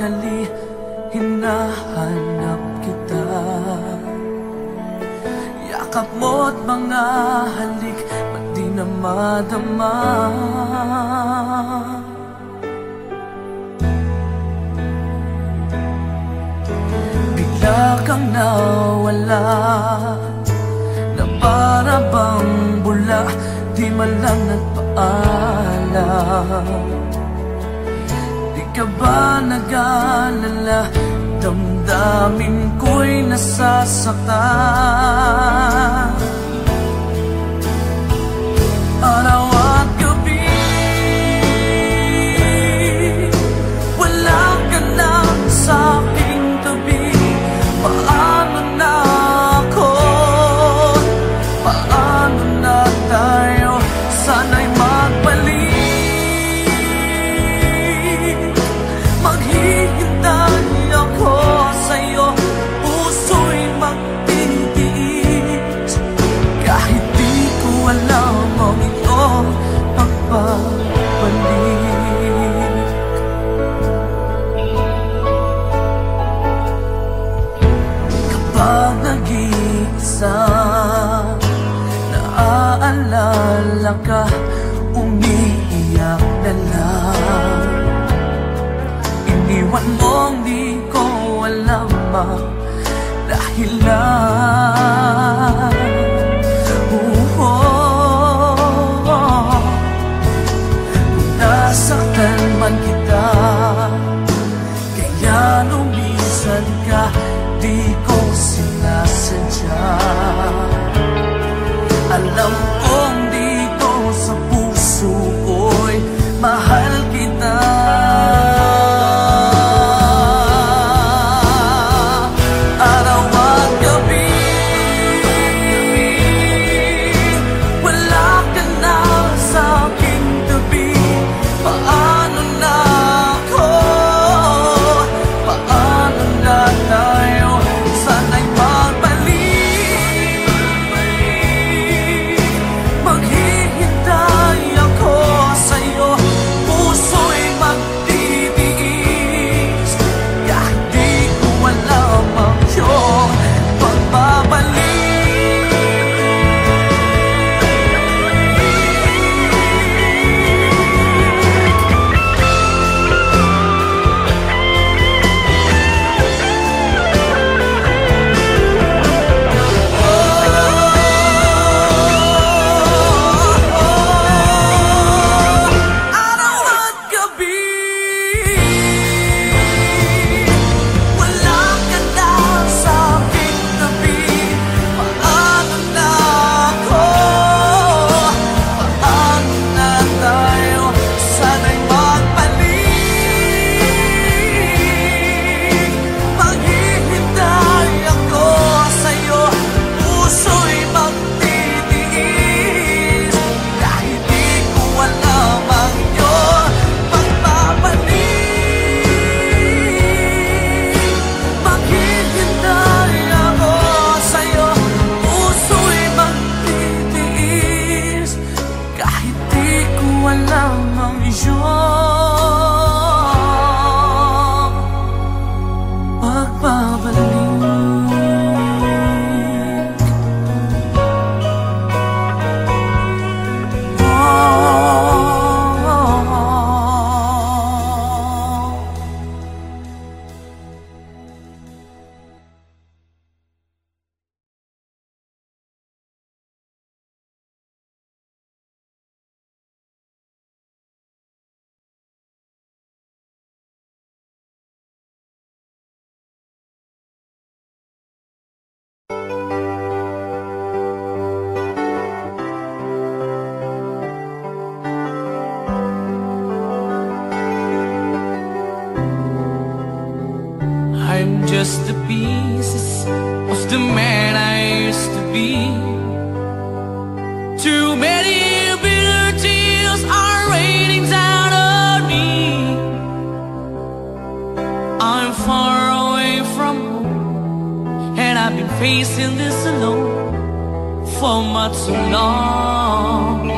nagmamadali, hinahanap kita. Yakap mo't mga halik, ba't di na madama? Bigla kang nawala, na para bang bula, di man lang nagpaalam. Di ka ba nag-alala, damdamin ko'y nasasaktan. Araw at gabi, wala ka na sa aking tabi. Paano na ako? Paano na tayo? Sana'y magbalik. Maghihintay ako sa'yo, puso'y magtitiis. Kahit di ko alam ang iyong pagbabalik. Kapag nag-iisa, naaalala ka, umiiyak na lang. Iniwan mong di ko alam ang dahilan. Nasaktan man kita, kaya lumisan ka, di ko sinasadya. Alam kong dito sa puso ko'y mahal kita. Araw at gabi, wala ka na sa aking tabi. Paano na ako? Paano na tayo? Sana'y magbalik. Maghihintay ako sa'yo, puso'y magtitiis. Kahit di ko alam ang iyong pagbabalik. Araw at gabi, wala ka na sa aking tabi. Paano na ako? Paano na tayo? Sana'y magbalik. Maghihintay ako sa'yo, puso'y magtitiis. Kahit di ko alam ang iyong pagbabalik. Maghihintay ako sa'yo, puso'y magtitiis. Kahit di ko alam ang iyong pagbabalik. I'm just the pieces of the man I used to be. Too many bitter tears are raining down on me. I'm far away from home, and I've been facing this alone for much too long.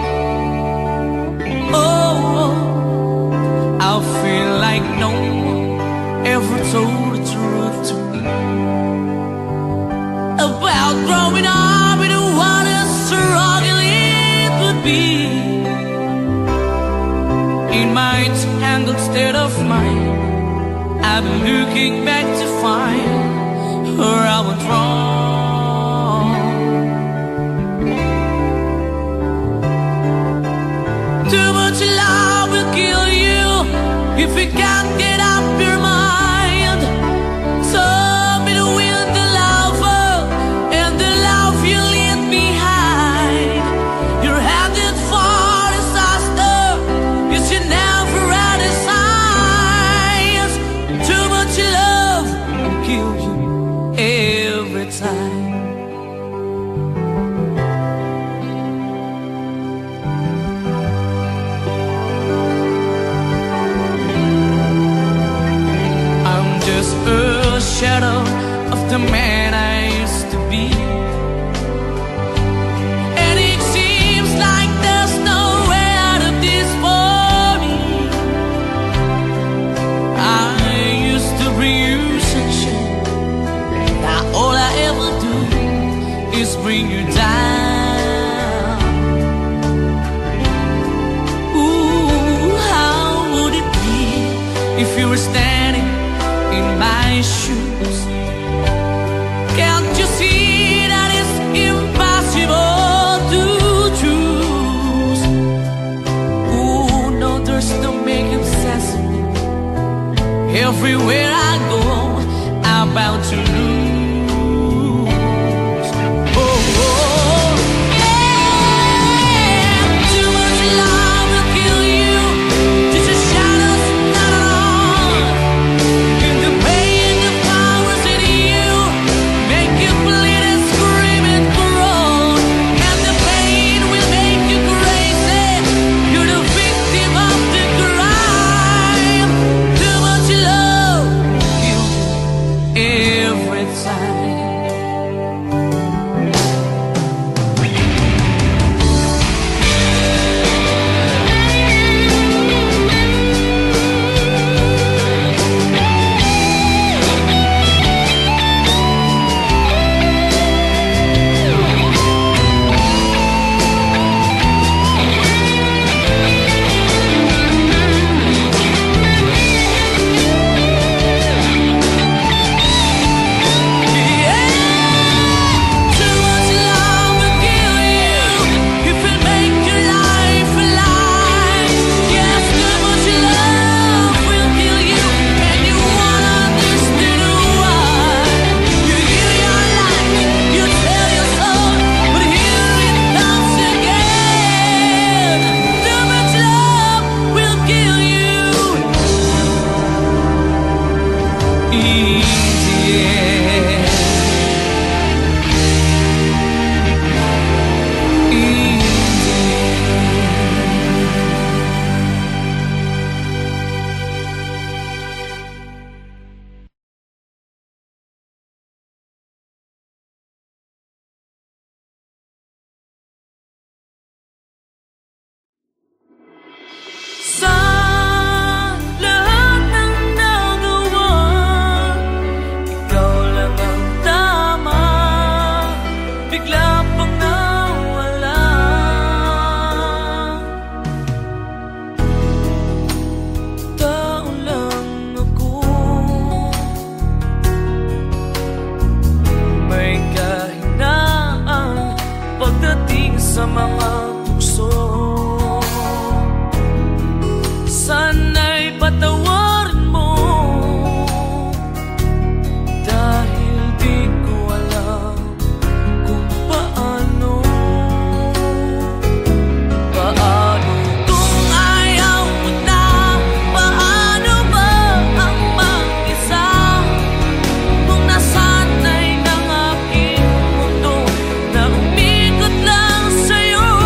Oh, I feel like no one ever I've been looking back to find where I went wrong. Too much love will kill you if you can't get up your mind. So between the lover and the love you leave behind, you're headed for disaster. You should never had a signs. Too much love will kill you every time. A shadow of the man I used to be, and it seems like there's no way out of this for me. I used to bring you sunshine, now all I ever do is bring you down. Ooh, how would it be if you were standing in my shoes? Can't you see that it's impossible to choose? Ooh, no, there's no making sense of me. Everywhere I go, I'm bound to lose. Oh, oh, yeah. Too much love will kill you. Just a shadow's not on. The pain, the powers in you make you bleed and scream and groan, and the pain will make you crazy. You're the victim of the crime. Too much love kills you every time. Sa lahat ng nagawa, ikaw lang ang tama. Bigla pang nawala. Tao lang ako, may kahinaan pagdating sa mga tukso. Sana'y patawarin mo, dahil di ko alam kung paano. Paano kung ayaw mo na? Paano ba ang mag-isa? Kung nasanay ng aking mundo na umikot lang sa'yo.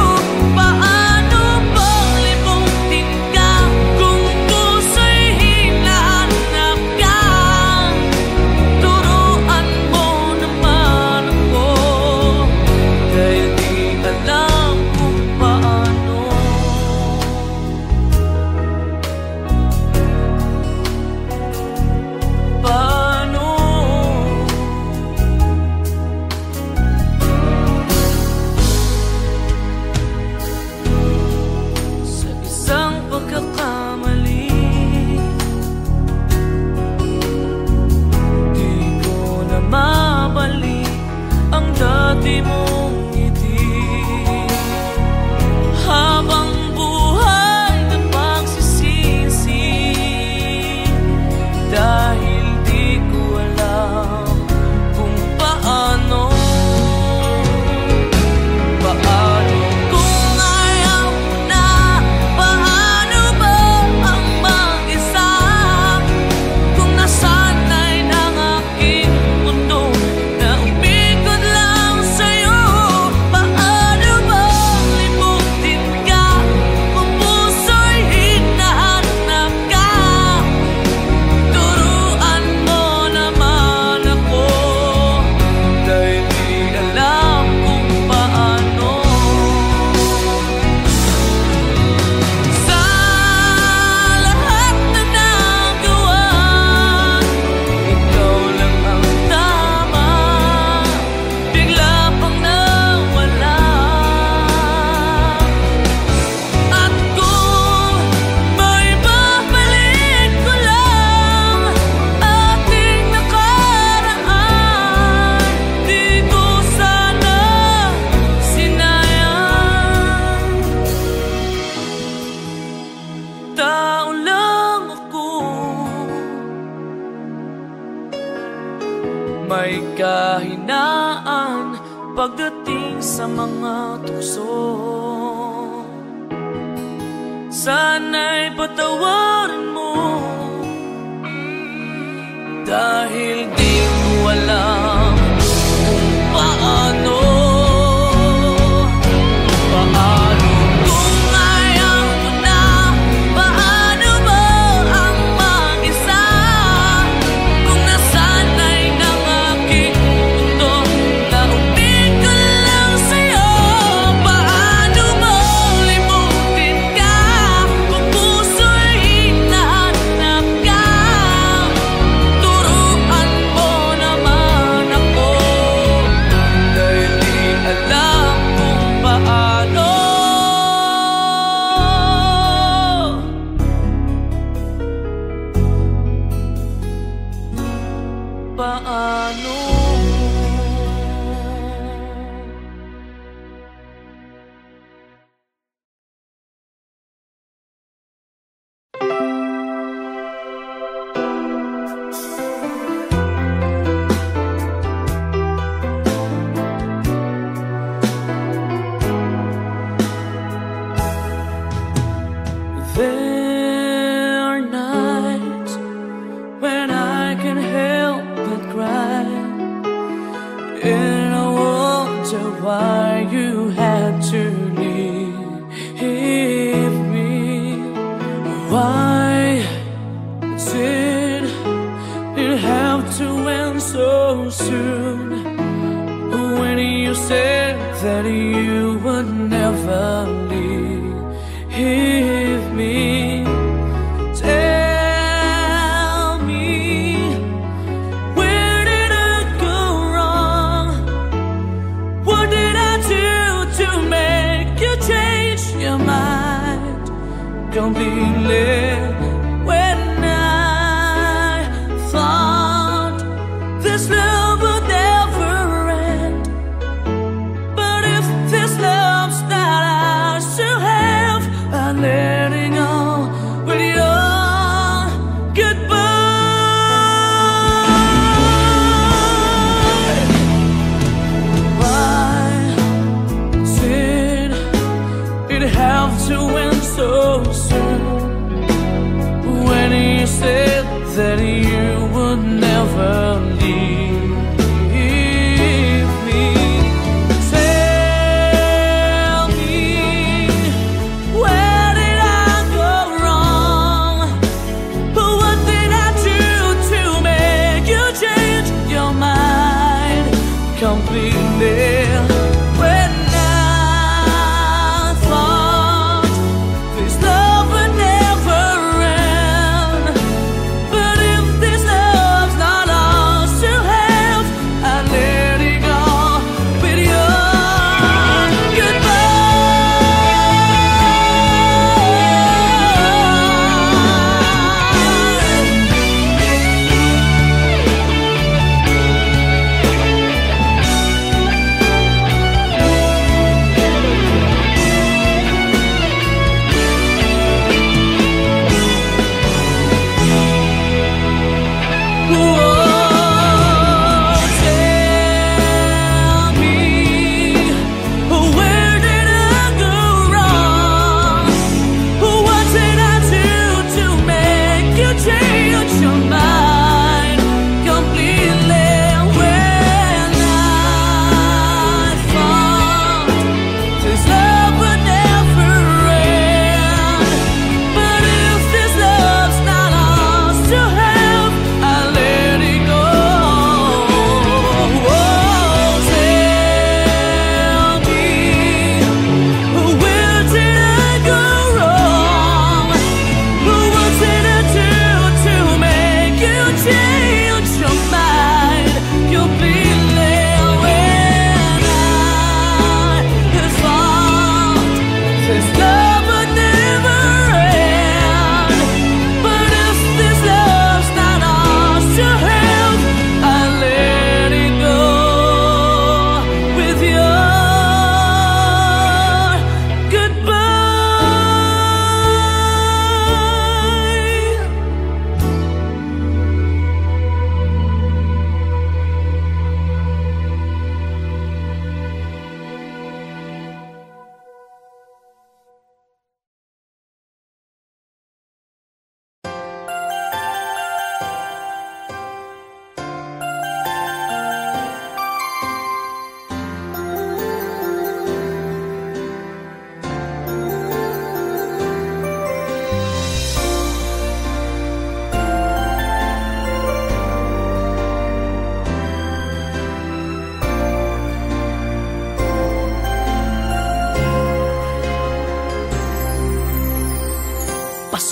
may kahinaan pagdating sa mga tukso. Sana'y patawarin mo, dahil di ko alam kung paano. Paano kung ayaw mo na? Paano mo ang mag-isa? Kung nasanay ng aking mundo na umig ko lang sa'yo. Paano mo limutin ka kung puso'y hinahanap ka? Turuan mo naman ako, dahil di alam kung paano. Paano? There are nights when I can help but cry, and I wonder why you had to leave me. Why did it have to end so soon, when you said that you would never leave me? Tell me, where did I go wrong? What did I do to make you change your mind completely? When I thought this love would never end, but if this love's not ours to have, I'm letting go with your goodbye. Why did it have to end so soon,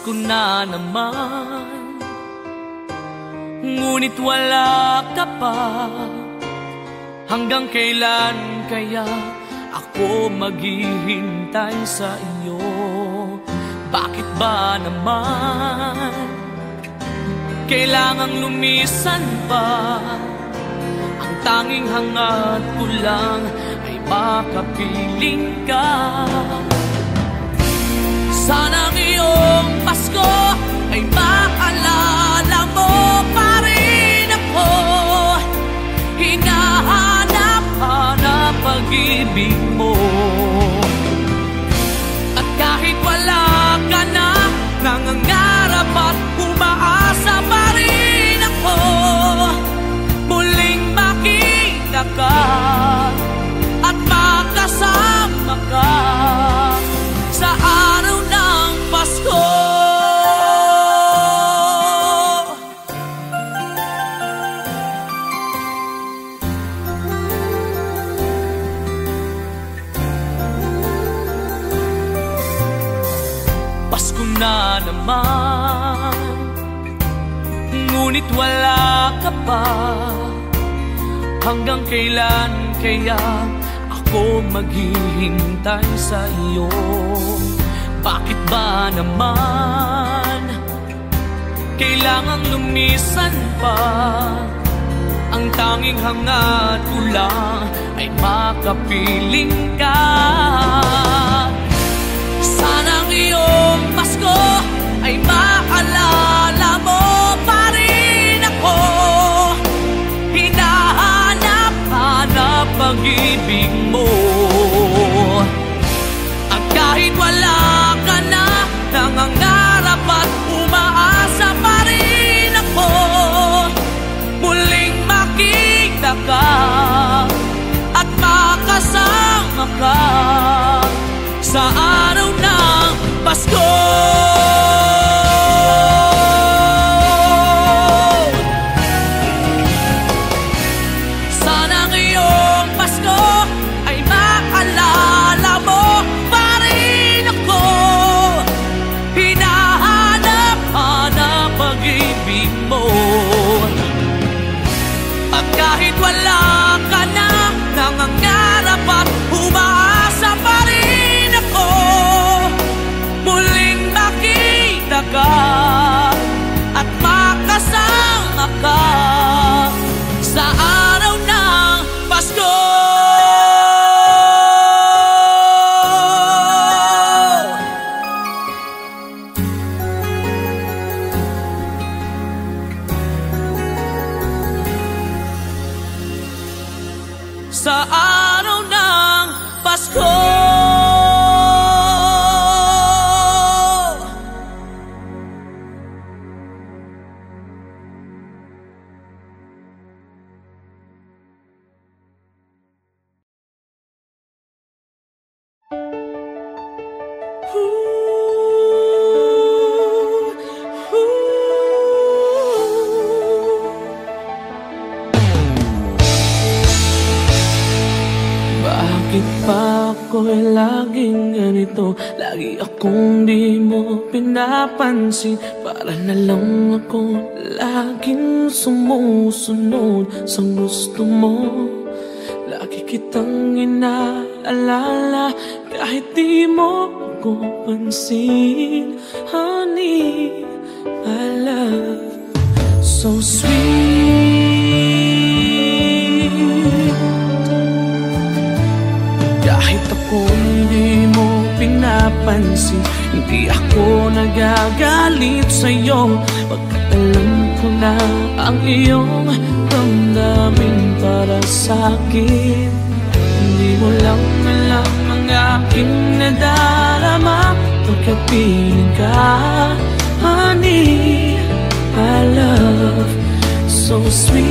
Pasko na naman, ngunit wala ka pa. Hanggang kailan kaya ako maghihintay sa iyo? Bakit ba naman kailangang lumisan pa? Ang tanging hangad ko lang ay makapiling ka. Sana ngayong Pasko ay maalala mo pa rin ako. Hinahanap-hanap pag-ibig mo. At kahit wala ka na, nangangarap at umaasa pa rin ako. Muling makita ka at makasama ka sa araw ng Pasko. Pasko na naman, ngunit wala ka pa. Hanggang kailan kaya ako maghihintay sa iyo? Bakit ba naman kailangang lumisan pa? Ang tanging hangad ko lang ay makapiling ka. Sana ngayong Pasko ay maalala mo pa rin ako. Hinahanap-hanap pag-ibig mo. At kahit wala ka na, nangangarap at umaasa pa rin ako. Muling makita ka at makasama ka sa araw ng Pasko. Sana ngayong Pasko ay maalala mo pa rin ako. Hinahanap-hanap pag-ibig mo. At kahit wala ka na, nangangarap at umaasa pa rin ako. Muling makita ka at makasama ka sa araw ng Pasko. Sa araw ng Pasko. Bakit pa ako'y laging ganito? Lagi akong di mo pinapansin. Para na lang ako laging sumusunod sa gusto mo. Lagi kitang inaalala kahit di mo ako pansin. Honey, my love, so sweet. Kahit ako hindi mo pinapansin, hindi ako nagagalit sa'yo. Pagkat alam ko na ang iyong damdamin para sa'kin. Hindi mo lang alam ang aking nadarama pagkat piling ka. Honey, my love, so sweet.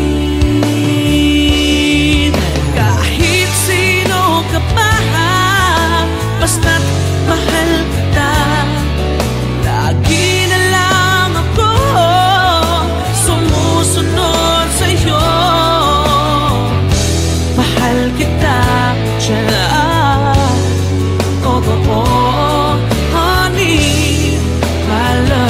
Kahit sino ka pa, basta't mahal kita. Lagi na lang ako sumusunod sa'yo. Mahal kita dyan, totoo. Honey, my love.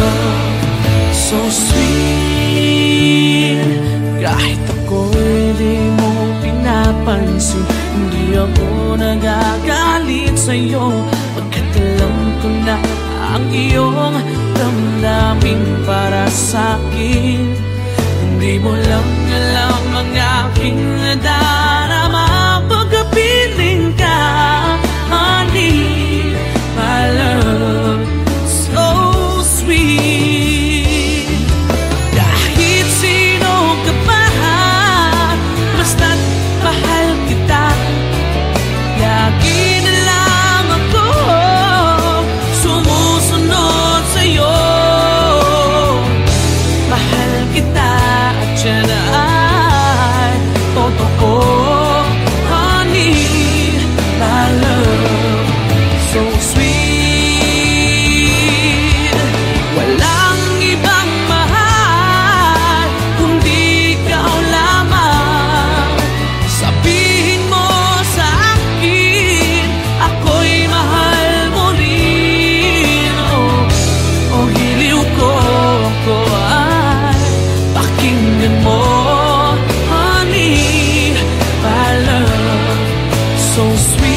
pansin. Hindi ako nagagalit sa'yo, pagkat alam ko na ang iyong damdamin para sa'kin. Hindi mo lang alam ang aking nadarama pagkapiling ka, honey, my love, so sweet. Kahit sino ka pa, basta't mahal kita, lagi na lang ako sumusunod sa'yo. Mahal kita at siya na ay totoo, honey, my love, so sweet. Walang ibang mahal kundi ikaw lamang. Sabihin mo sa akin, ako'y mahal mo rin. Oh, hiliw ko ay pakinggan mo, honey, my love, so sweet,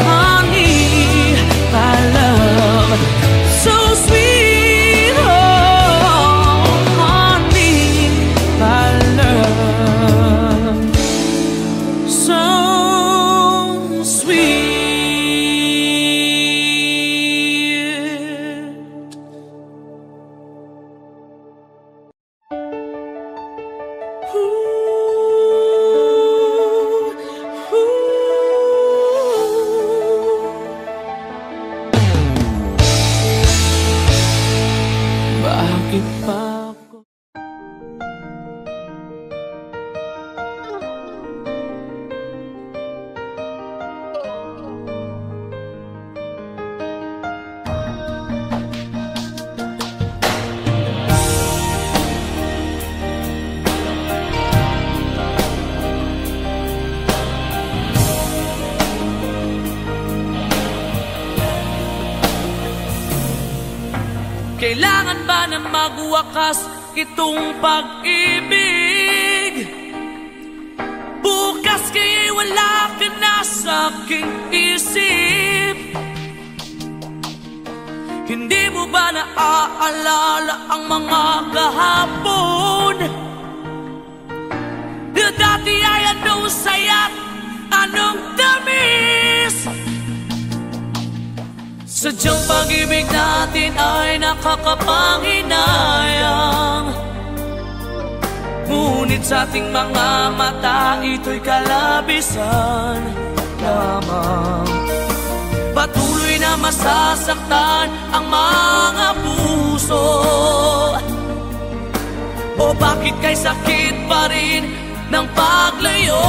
honey, my love, so sweet, oh, honey, my love, so sweet. Bakit pa ako? Kailangan ba na magwakas itong pag-ibig? Bukas kaya'y wala ka na sa aking isip. Hindi mo ba naaalala ang mga kahapon? Na dati ay anong saya't anong tamis? Sadyang pag-ibig natin ay nakakapanghinayang, ngunit sa ating mga mata ito'y kalabisan lamang. Patuloy na masasaktan ang mga puso. O bakit kay sakit pa rin ng paglayo?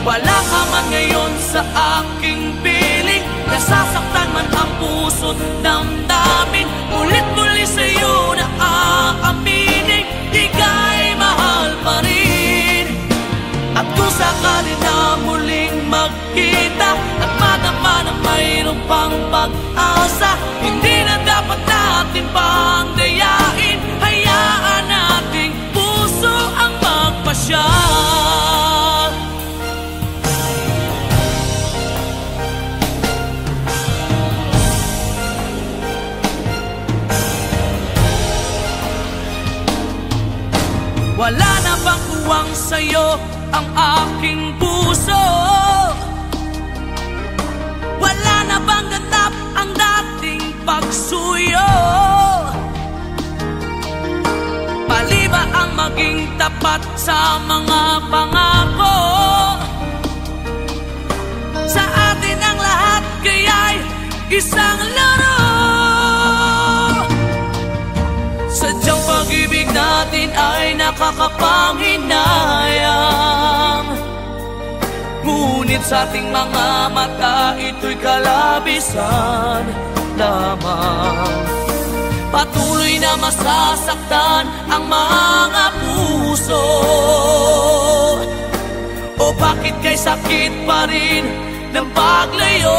Wala ka man ngayon sa aking piling, nasasaktan man ang puso't damdamin. Ulit-muli sa'yo na aaminin, ika'y mahal pa rin. At kung sakali na muling magkita at madama na mayroong pang pag-asa, hindi na dapat natin pang dayain. Hayaan nating puso ang magpasya. Wala na bang kuwang sa'yo ang aking puso? Wala na bang ganap ang dating pagsuyo? Mali ba ang maging tapat sa mga pangako? Sa atin ang lahat kaya'y isang laro. Sadyang pag-ibig natin ay nakakapanghinayang, ngunit sa ating mga mata ito'y kalabisan lamang. Patuloy na masasaktan ang mga puso. O bakit kay sakit pa rin ng paglayo?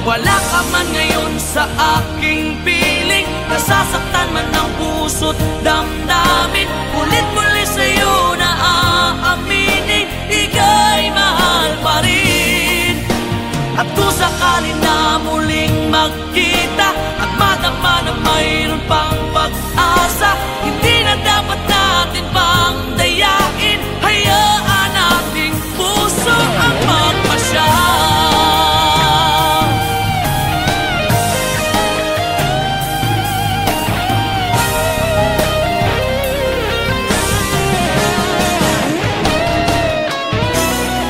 Wala ka man ngayon sa aking piling, nasasaktan man ang puso puso't damdamin. Ulit muli sa'yo na aaminin, ika'y mahal pa rin. At kung sakali na muling magkita at madama na mayroon pang pag-asa, hindi na dapat natin pang dayain. Hayaan nating puso ang magpasya.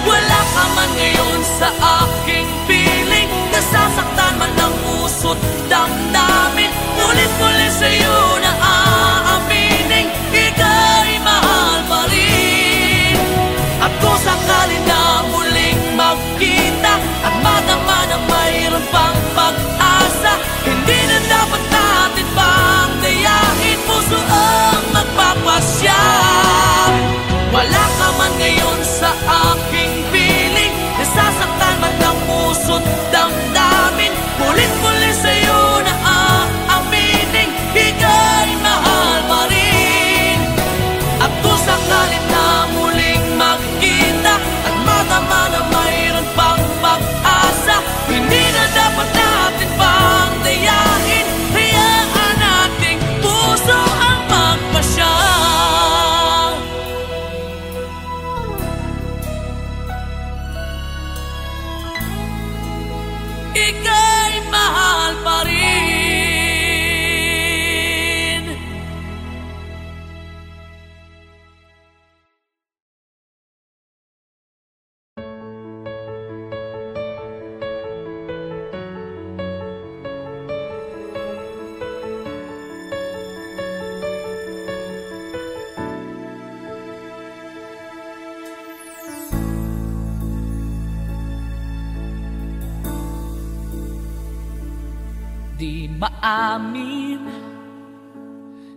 Wala ka man ngayon sa aking piling, nasasaktan man ng puso't damdamin. Ulit-muli sa'yo na aaminin, ika'y mahal pa rin. At kung sakali na muling magkita at madama na mayroon pang pag-asa, hindi na dapat natin pang dayain. Puso ang magpapasya. Wala ka man ngayon sa aking piling, nasasaktan man ng puso't damdamin. Ulit-muli sa'yo na aaminin, ika'y mahal pa rin. At kung sakali na muling magkita at madama na mayroon pang pag-asa, hindi na dapat natin pang dayain. Hayaan nating puso ang magpasya. Ika'y mahal pa rin. Di maamin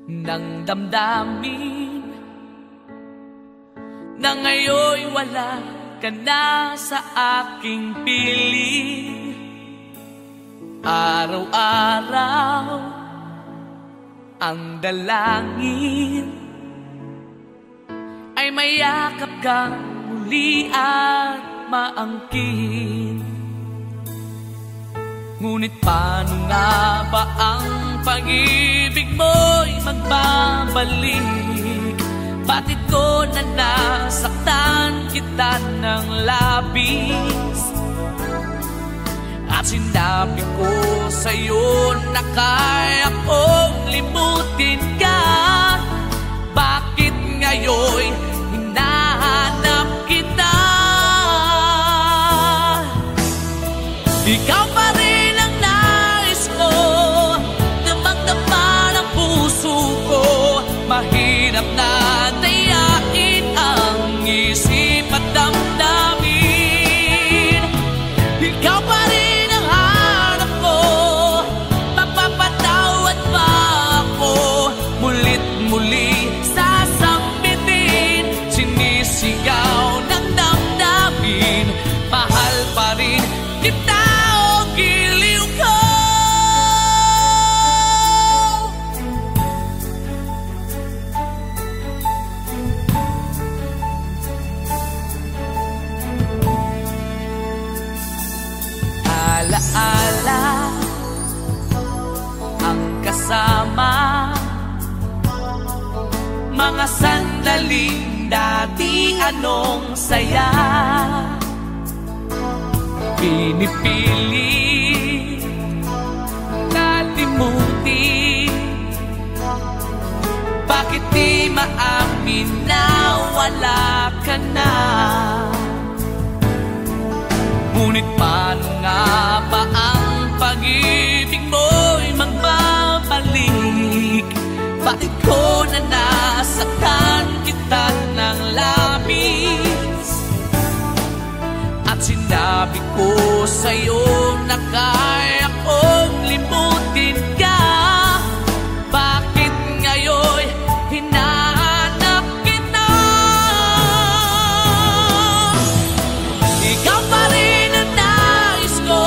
ng damdamin na ngayon'y wala ka na sa aking piling. Araw-araw ang dalangin ay mayakap kang muli at maangkin. Ngunit paano nga ba ang pag-ibig mo'y magbabalik? Bakit ko na nasaktan kita ng labis? At sinabi ko sa'yo na kaya kong limutin ka. Bakit ngayon'y hinahanap kita? Ikaw pa rin ang nais ko, damang-dama ng puso ko. Mahirap na dayain ang isip at damdamin. Ikaw pa rin ang hanap ko, mapapatawad pa ako. Mulit-muli sasambitin, sinisigaw ng damdamin. Mahal pa rin kita. Alaala ang kasama, mga sandaling dati anong saya. Pinipilit kalimutin, bakit di maamin na wala ka na? Ngunit paano nga ba ang pag-ibig mo'y magbabalik? Bakit ko na nasaktan kita ng labis? At sinabi ko sa'yo na kaya kong limutin ka. Bakit ngayon'y hinahanap kita? Ikaw pa rin ang nais ko,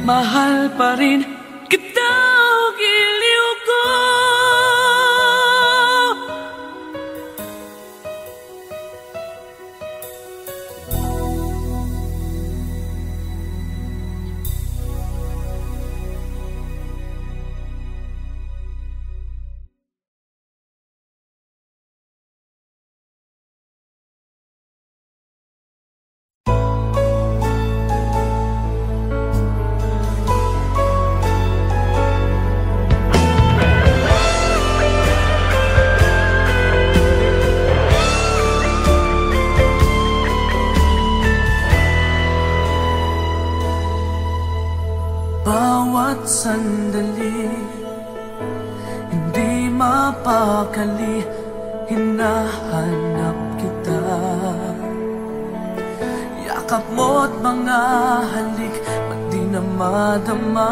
mahal pa rin kita, giliw ko. Bawat sandali, hindi mapakali, hinahanap kita. Yakap mo't mga halik, ba't di na madama?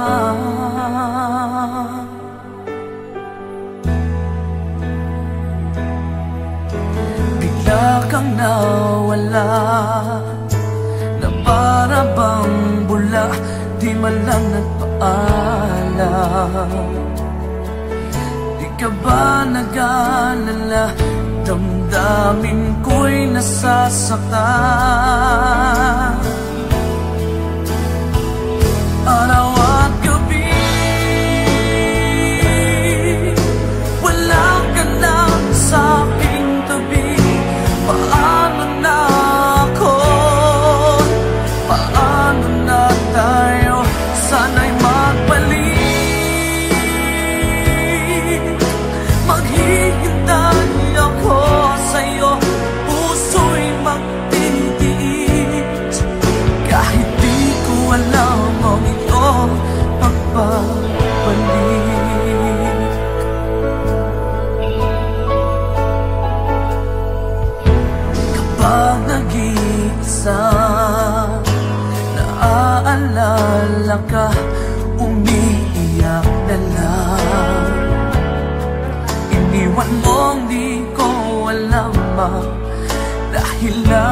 Bigla kang nawala, na para bang bula, di man lang nagpaalam. Di ka ba nag-alala, damdamin ko'y nasasaktan. Araw at gabi, wala ka na sa aking tabi. Paano na ako? Paano na tayo? Sana'y magbalik. Maghihintay ako sa'yo, puso'y magtitiis. Kahit di ko alam ang iyong pagbabalik. Kapag nag-iisa, naaalala ka, umiiyak na lang. Iniwan mong di ko alam, dahil lang